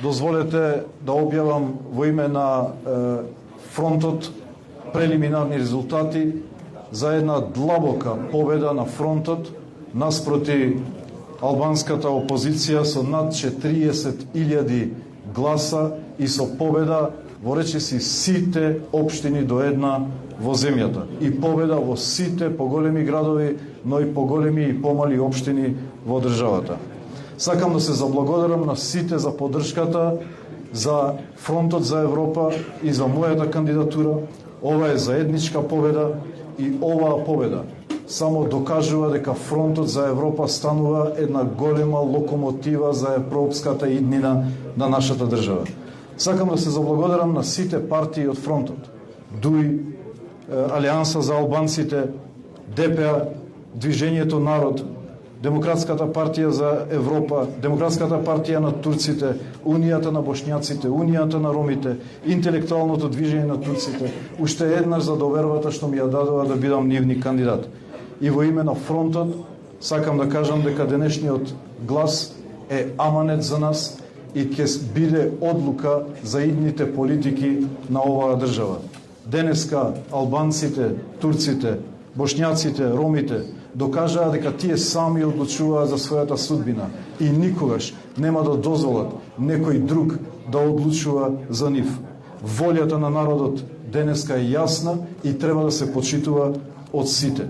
дозволете да објавам во име на фронтот прелиминарни резултати за една длабока победа на фронтот наспроти албанската опозиција со над 40.000 гласа и со победа во речиси сите општини до една во земјата и победа во сите поголеми градови, но и поголеми и помали општини во државата. Сакам да се заблагодарам на сите за поддршката за Фронтот за Европа и за мојата кандидатура. Ова е заедничка победа и оваа победа само докажува дека Фронтот за Европа станува една голема локомотива за европската иднина на нашата држава. Сакам да се заблагодарам на сите партии од Фронтот, ДУИ, Алијанса за албанците, ДПА, Движењето Народ, Демократската партија за Европа, Демократската партија на турците, Унијата на бошњаците, Унијата на ромите, Интелектуалното движење на турците, уште еднаш за довербата што ми ја дадува да бидам нивни кандидат. И во име на Фронтот сакам да кажам дека денешниот глас е аманет за нас и ќе биде одлука за идните политики на оваа држава. Денеска албанците, турците, бошњаците, ромите докажаа дека тие сами одлучуваат за својата судбина и никогаш нема да дозволат некој друг да одлучува за нив. Волјата на народот денеска е јасна и треба да се почитува од сите.